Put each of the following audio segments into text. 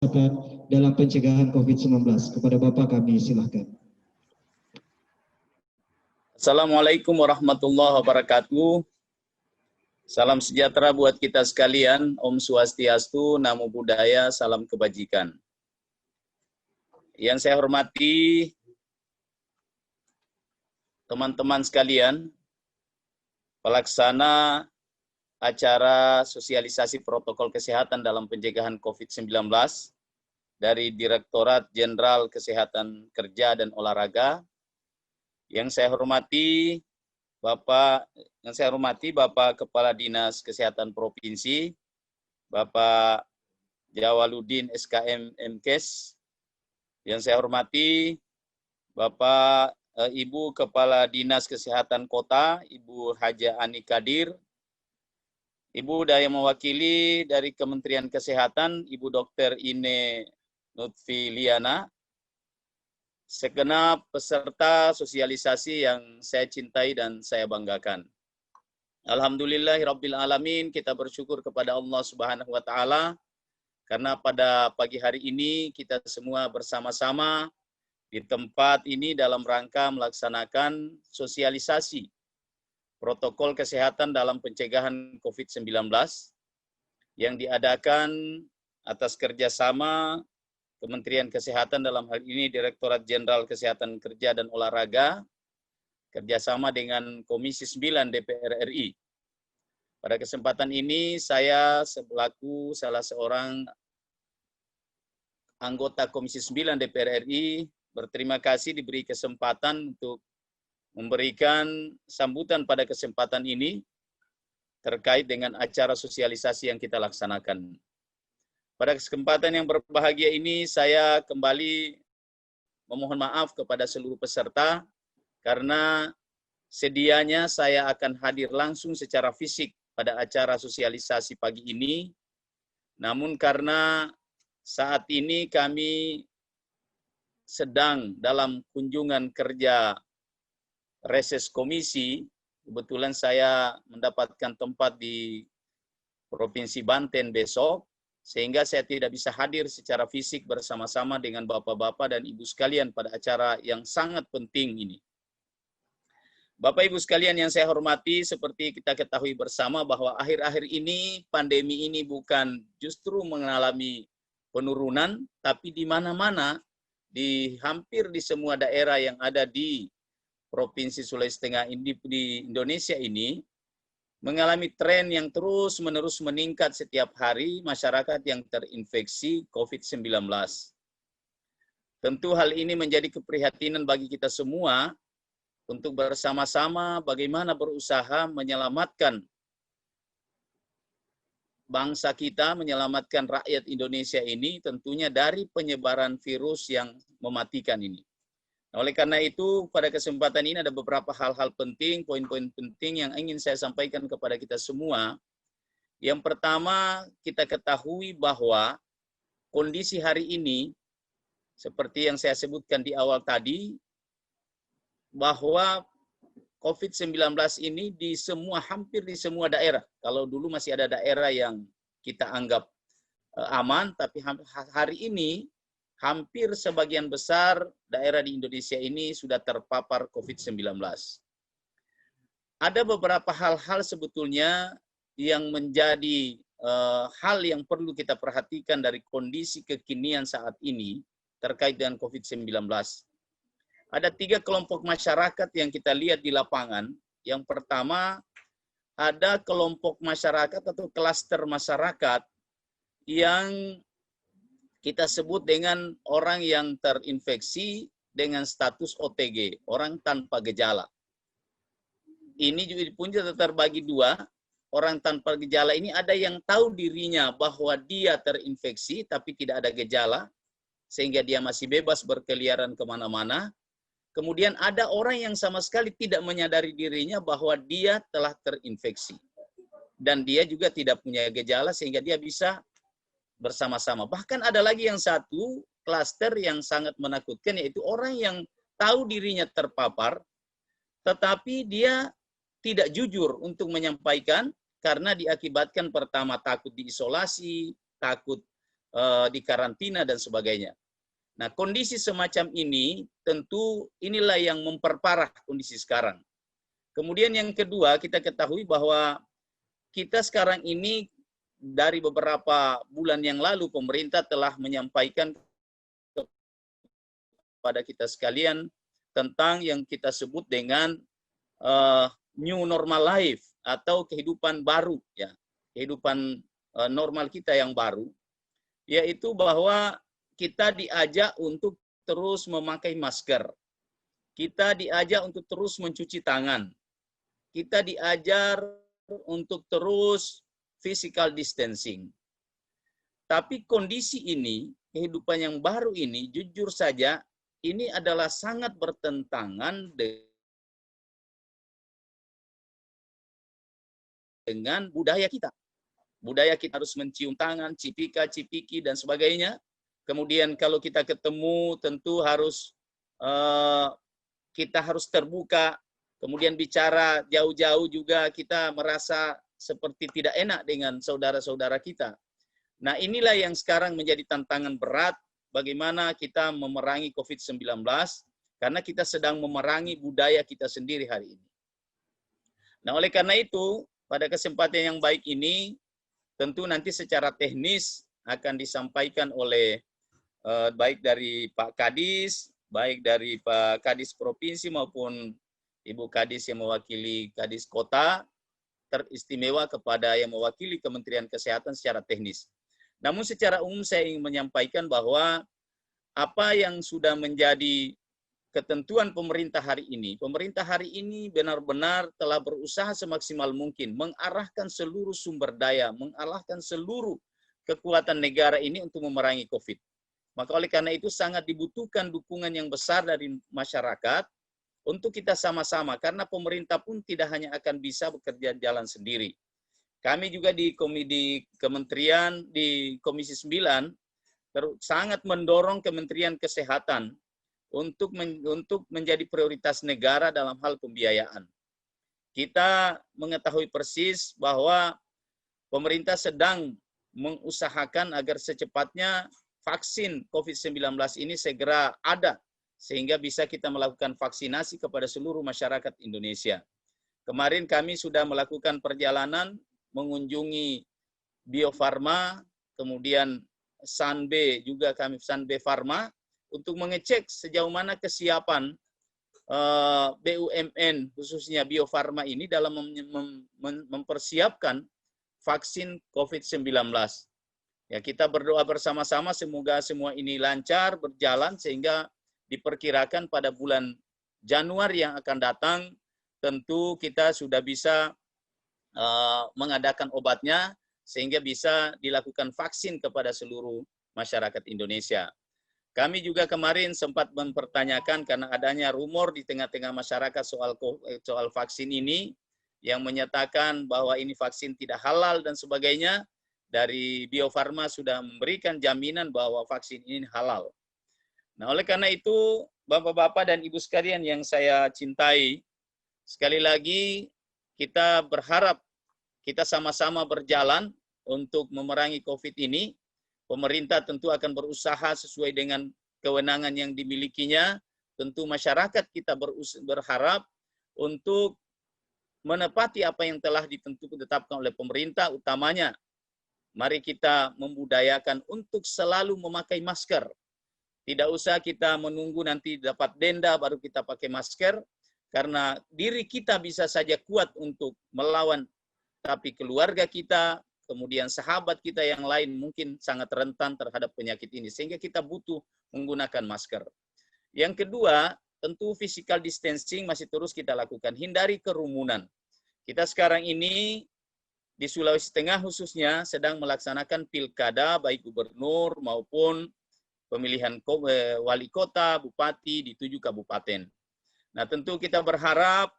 dalam pencegahan COVID-19. Kepada Bapak kami silahkan. Assalamualaikum warahmatullahi wabarakatuh. Salam sejahtera buat kita sekalian. Om Swastiastu, Namo Buddhaya, salam kebajikan. Yang saya hormati teman-teman sekalian, pelaksana acara sosialisasi protokol kesehatan dalam pencegahan COVID-19 dari Direktorat Jenderal Kesehatan Kerja dan Olahraga. Yang saya hormati Bapak Kepala Dinas Kesehatan Provinsi, Bapak Jawaludin SKM MKes. Yang saya hormati Bapak Ibu Kepala Dinas Kesehatan Kota, Ibu Haja Ani Kadir. Ibu yang mewakili dari Kementerian Kesehatan, Ibu Dr. Ine Nutfi Liana. Segenap peserta sosialisasi yang saya cintai dan saya banggakan. Alhamdulillahirabbil alamin, kita bersyukur kepada Allah Subhanahu wa taala karena pada pagi hari ini kita semua bersama-sama di tempat ini dalam rangka melaksanakan sosialisasi protokol kesehatan dalam pencegahan COVID-19 yang diadakan atas kerjasama Kementerian Kesehatan, dalam hal ini Direktorat Jenderal Kesehatan Kerja dan Olahraga, kerjasama dengan Komisi 9 DPR RI. Pada kesempatan ini saya selaku salah seorang anggota Komisi 9 DPR RI berterima kasih diberi kesempatan untuk memberikan sambutan pada kesempatan ini terkait dengan acara sosialisasi yang kita laksanakan. Pada kesempatan yang berbahagia ini, saya kembali memohon maaf kepada seluruh peserta karena sedianya saya akan hadir langsung secara fisik pada acara sosialisasi pagi ini. Namun karena saat ini kami sedang dalam kunjungan kerja reses komisi, kebetulan saya mendapatkan tempat di Provinsi Banten besok, sehingga saya tidak bisa hadir secara fisik bersama-sama dengan bapak-bapak dan ibu sekalian pada acara yang sangat penting ini. Bapak ibu sekalian yang saya hormati, seperti kita ketahui bersama bahwa akhir-akhir ini pandemi ini bukan justru mengalami penurunan, tapi di mana-mana, di hampir di semua daerah yang ada di Provinsi Sulawesi Tengah ini di Indonesia ini mengalami tren yang terus-menerus meningkat setiap hari masyarakat yang terinfeksi COVID-19. Tentu hal ini menjadi keprihatinan bagi kita semua untuk bersama-sama bagaimana berusaha menyelamatkan bangsa kita, menyelamatkan rakyat Indonesia ini tentunya dari penyebaran virus yang mematikan ini. Oleh karena itu, pada kesempatan ini ada beberapa hal-hal penting, poin-poin penting yang ingin saya sampaikan kepada kita semua. Yang pertama, kita ketahui bahwa kondisi hari ini, seperti yang saya sebutkan di awal tadi, bahwa COVID-19 ini hampir di semua daerah. Kalau dulu masih ada daerah yang kita anggap aman, tapi hari ini hampir sebagian besar daerah di Indonesia ini sudah terpapar COVID-19. Ada beberapa hal-hal sebetulnya yang menjadi hal yang perlu kita perhatikan dari kondisi kekinian saat ini terkait dengan COVID-19. Ada 3 kelompok masyarakat yang kita lihat di lapangan. Yang pertama, ada kelompok masyarakat atau klaster masyarakat yang kita sebut dengan orang yang terinfeksi dengan status OTG, orang tanpa gejala. Ini juga pun terbagi 2. Orang tanpa gejala ini ada yang tahu dirinya bahwa dia terinfeksi tapi tidak ada gejala, sehingga dia masih bebas berkeliaran kemana-mana. Kemudian ada orang yang sama sekali tidak menyadari dirinya bahwa dia telah terinfeksi. Dan dia juga tidak punya gejala sehingga dia bisa bersama-sama. Bahkan ada lagi yang satu klaster yang sangat menakutkan, yaitu orang yang tahu dirinya terpapar, tetapi dia tidak jujur untuk menyampaikan karena diakibatkan pertama takut diisolasi, takut di karantina dan sebagainya. Nah, kondisi semacam ini tentu inilah yang memperparah kondisi sekarang. Kemudian yang kedua, kita ketahui bahwa kita sekarang ini dari beberapa bulan yang lalu pemerintah telah menyampaikan kepada kita sekalian tentang yang kita sebut dengan new normal life atau kehidupan baru, ya, kehidupan normal kita yang baru, yaitu bahwa kita diajak untuk terus memakai masker, kita diajak untuk terus mencuci tangan, kita diajar untuk terus physical distancing. Tapi kondisi ini, kehidupan yang baru ini, jujur saja, ini adalah sangat bertentangan dengan budaya kita. Budaya kita harus mencium tangan, cipika, cipiki, dan sebagainya. Kemudian kalau kita ketemu tentu harus kita harus terbuka. Kemudian bicara jauh-jauh juga kita merasa seperti tidak enak dengan saudara-saudara kita. Nah, inilah yang sekarang menjadi tantangan berat bagaimana kita memerangi COVID-19 karena kita sedang memerangi budaya kita sendiri hari ini. Nah, oleh karena itu, pada kesempatan yang baik ini tentu nanti secara teknis akan disampaikan oleh baik dari Pak Kadis, baik dari Pak Kadis Provinsi maupun Ibu Kadis yang mewakili Kadis Kota, teristimewa kepada yang mewakili Kementerian Kesehatan secara teknis. Namun secara umum saya ingin menyampaikan bahwa apa yang sudah menjadi ketentuan pemerintah hari ini benar-benar telah berusaha semaksimal mungkin mengarahkan seluruh sumber daya, mengarahkan seluruh kekuatan negara ini untuk memerangi COVID. Maka oleh karena itu sangat dibutuhkan dukungan yang besar dari masyarakat untuk kita sama-sama, karena pemerintah pun tidak hanya akan bisa bekerja jalan sendiri. Kami juga di Kementerian, di Komisi 9, sangat mendorong Kementerian Kesehatan untuk menjadi prioritas negara dalam hal pembiayaan. Kita mengetahui persis bahwa pemerintah sedang mengusahakan agar secepatnya vaksin COVID-19 ini segera ada, sehingga bisa kita melakukan vaksinasi kepada seluruh masyarakat Indonesia. Kemarin kami sudah melakukan perjalanan mengunjungi Bio Farma, kemudian Sanbe juga kami Sanbe Farma, untuk mengecek sejauh mana kesiapan BUMN, khususnya Bio Farma ini dalam mempersiapkan vaksin COVID-19. Ya, kita berdoa bersama-sama semoga semua ini lancar berjalan sehingga diperkirakan pada bulan Januari yang akan datang tentu kita sudah bisa mengadakan obatnya sehingga bisa dilakukan vaksin kepada seluruh masyarakat Indonesia. Kami juga kemarin sempat mempertanyakan karena adanya rumor di tengah-tengah masyarakat soal vaksin ini yang menyatakan bahwa ini vaksin tidak halal dan sebagainya. Dari Bio Farma sudah memberikan jaminan bahwa vaksin ini halal. Nah, oleh karena itu, Bapak-bapak dan Ibu sekalian yang saya cintai, sekali lagi kita berharap kita sama-sama berjalan untuk memerangi COVID ini. Pemerintah tentu akan berusaha sesuai dengan kewenangan yang dimilikinya. Tentu masyarakat kita berharap untuk menepati apa yang telah ditetapkan oleh pemerintah, utamanya mari kita membudayakan untuk selalu memakai masker. Tidak usah kita menunggu nanti dapat denda baru kita pakai masker, karena diri kita bisa saja kuat untuk melawan, tapi keluarga kita, kemudian sahabat kita yang lain mungkin sangat rentan terhadap penyakit ini, sehingga kita butuh menggunakan masker. Yang kedua, tentu physical distancing masih terus kita lakukan, hindari kerumunan. Kita sekarang ini di Sulawesi Tengah khususnya sedang melaksanakan pilkada baik gubernur maupun pemilihan wali kota, bupati di 7 kabupaten. Nah, tentu kita berharap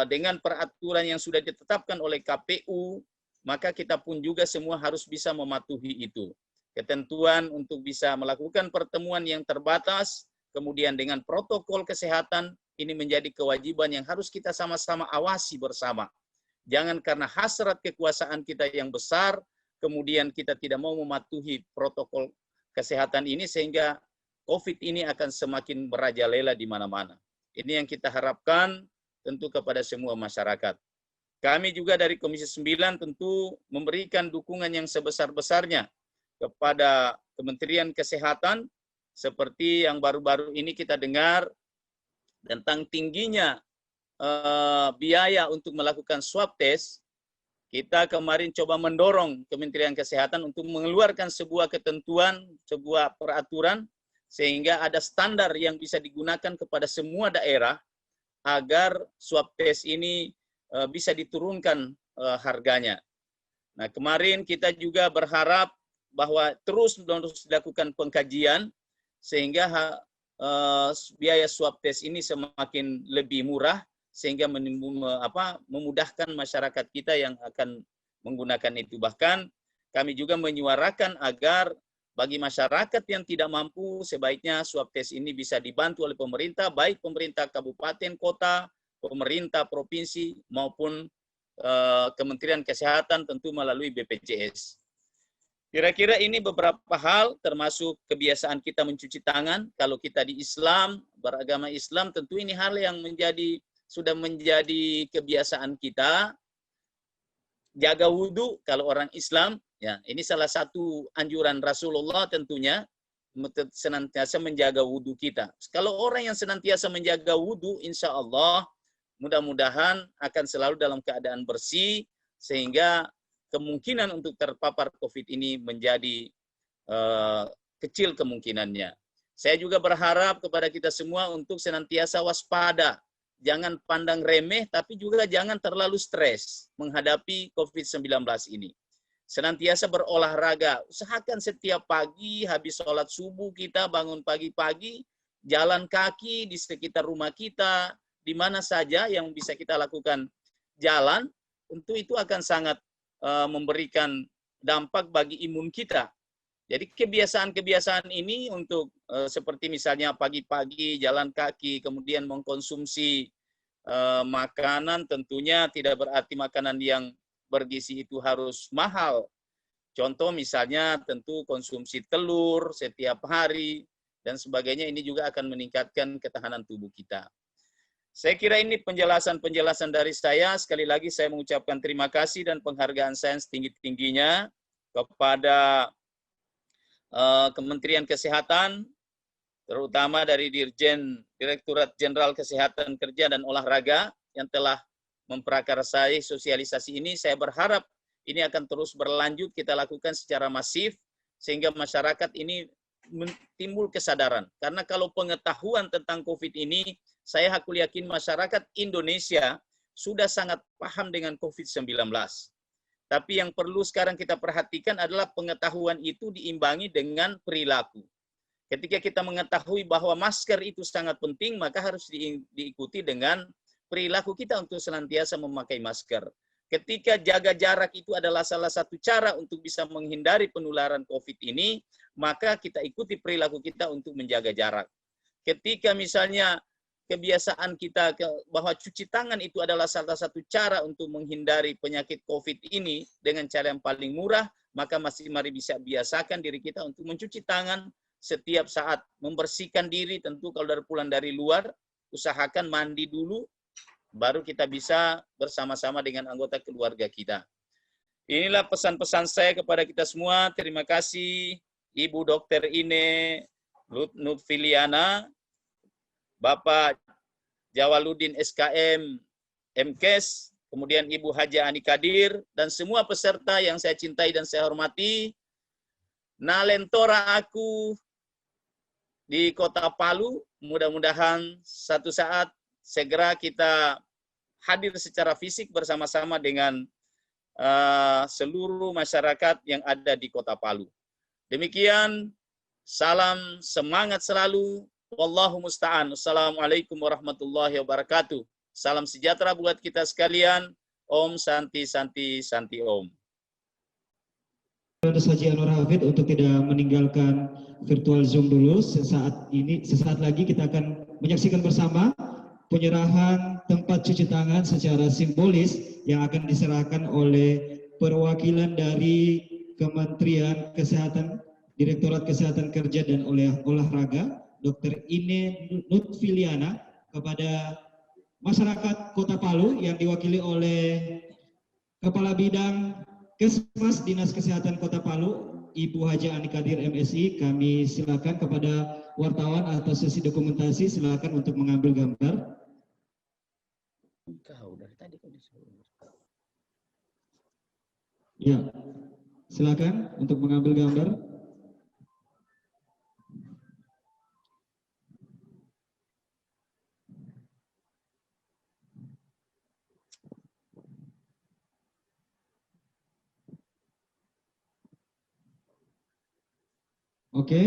dengan peraturan yang sudah ditetapkan oleh KPU, maka kita pun juga semua harus bisa mematuhi itu. Ketentuan untuk bisa melakukan pertemuan yang terbatas, kemudian dengan protokol kesehatan, ini menjadi kewajiban yang harus kita sama-sama awasi bersama. Jangan karena hasrat kekuasaan kita yang besar, kemudian kita tidak mau mematuhi protokol kesehatan ini, sehingga COVID ini akan semakin merajalela di mana-mana. Ini yang kita harapkan tentu kepada semua masyarakat. Kami juga dari Komisi 9 tentu memberikan dukungan yang sebesar-besarnya kepada Kementerian Kesehatan, seperti yang baru-baru ini kita dengar tentang tingginya biaya untuk melakukan swab test. Kita kemarin coba mendorong Kementerian Kesehatan untuk mengeluarkan sebuah ketentuan, sebuah peraturan, sehingga ada standar yang bisa digunakan kepada semua daerah agar swab test ini bisa diturunkan harganya. Nah, kemarin kita juga berharap bahwa terus dilakukan pengkajian sehingga biaya swab test ini semakin lebih murah, sehingga memudahkan masyarakat kita yang akan menggunakan itu. Bahkan kami juga menyuarakan agar bagi masyarakat yang tidak mampu, sebaiknya swab test ini bisa dibantu oleh pemerintah, baik pemerintah kabupaten, kota, pemerintah provinsi, maupun Kementerian Kesehatan tentu melalui BPJS. Kira-kira ini beberapa hal, termasuk kebiasaan kita mencuci tangan. Kalau kita di Islam, beragama Islam, tentu ini hal yang sudah menjadi kebiasaan kita. Jaga wudhu kalau orang Islam, ya ini salah satu anjuran Rasulullah tentunya, senantiasa menjaga wudhu kita. Kalau orang yang senantiasa menjaga wudhu, insya Allah mudah-mudahan akan selalu dalam keadaan bersih, sehingga kemungkinan untuk terpapar COVID ini menjadi kecil kemungkinannya. Saya juga berharap kepada kita semua untuk senantiasa waspada. Jangan pandang remeh, tapi juga jangan terlalu stres menghadapi COVID-19 ini. Senantiasa berolahraga. Usahakan setiap pagi, habis sholat subuh kita bangun pagi-pagi, jalan kaki di sekitar rumah kita, di mana saja yang bisa kita lakukan jalan, tentu itu akan sangat memberikan dampak bagi imun kita. Jadi kebiasaan-kebiasaan ini untuk seperti misalnya pagi-pagi jalan kaki, kemudian mengkonsumsi makanan, tentunya tidak berarti makanan yang bergizi itu harus mahal. Contoh misalnya tentu konsumsi telur setiap hari dan sebagainya, ini juga akan meningkatkan ketahanan tubuh kita. Saya kira ini penjelasan-penjelasan dari saya. Sekali lagi saya mengucapkan terima kasih dan penghargaan saya setinggi-tingginya kepada Kementerian Kesehatan, terutama dari Direktorat Jenderal Kesehatan Kerja dan Olahraga yang telah memprakarsai sosialisasi ini. Saya berharap ini akan terus berlanjut, kita lakukan secara masif, sehingga masyarakat ini timbul kesadaran. Karena kalau pengetahuan tentang COVID ini, saya yakin masyarakat Indonesia sudah sangat paham dengan COVID-19. Tapi yang perlu sekarang kita perhatikan adalah pengetahuan itu diimbangi dengan perilaku. Ketika kita mengetahui bahwa masker itu sangat penting, maka harus diikuti dengan perilaku kita untuk senantiasa memakai masker. Ketika jaga jarak itu adalah salah satu cara untuk bisa menghindari penularan COVID ini, maka kita ikuti perilaku kita untuk menjaga jarak. Ketika misalnya kebiasaan kita bahwa cuci tangan itu adalah salah satu cara untuk menghindari penyakit COVID ini dengan cara yang paling murah, maka mari bisa biasakan diri kita untuk mencuci tangan setiap saat, membersihkan diri. Tentu kalau pulang dari luar, usahakan mandi dulu, baru kita bisa bersama-sama dengan anggota keluarga kita. Inilah pesan-pesan saya kepada kita semua. Terima kasih Ibu Dr. Ine Lutfiliana, Bapak Jawaludin SKM MKes, kemudian Ibu Haja Ani Kadir, dan semua peserta yang saya cintai dan saya hormati. Nalentora aku di Kota Palu, mudah-mudahan satu saat segera kita hadir secara fisik bersama-sama dengan seluruh masyarakat yang ada di Kota Palu. Demikian, salam semangat selalu. Wallahu musta'an. Assalamualaikum warahmatullahi wabarakatuh. Salam sejahtera buat kita sekalian. Om Santi Santi Santi Om. Haji Anwar Hafid untuk tidak meninggalkan virtual Zoom dulu. Sesaat lagi kita akan menyaksikan bersama penyerahan tempat cuci tangan secara simbolis yang akan diserahkan oleh perwakilan dari Kementerian Kesehatan, Direktorat Kesehatan Kerja dan Olahraga, Dr. Ine Nutfiliana, kepada masyarakat Kota Palu yang diwakili oleh Kepala Bidang Kesmas Dinas Kesehatan Kota Palu, Ibu Haja Anikadir MSI. Kami silakan kepada wartawan atau sesi dokumentasi, silakan untuk mengambil gambar. Dari tadi kau disuruh. Ya, silakan untuk mengambil gambar. Oke.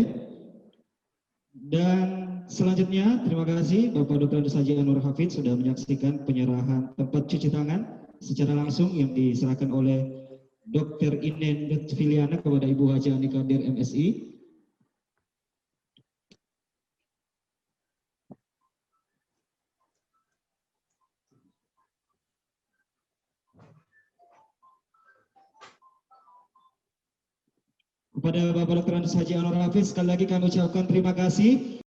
Dan selanjutnya, terima kasih Bapak Dr. Andes Haji Anwar Hafid sudah menyaksikan penyerahan tempat cuci tangan secara langsung yang diserahkan oleh Dr. Ine Nutfiliana kepada Ibu Haja Anikadir MSI. Kepada Bapak Dr. Andes Haji Anwar Hafid, sekali lagi kami ucapkan terima kasih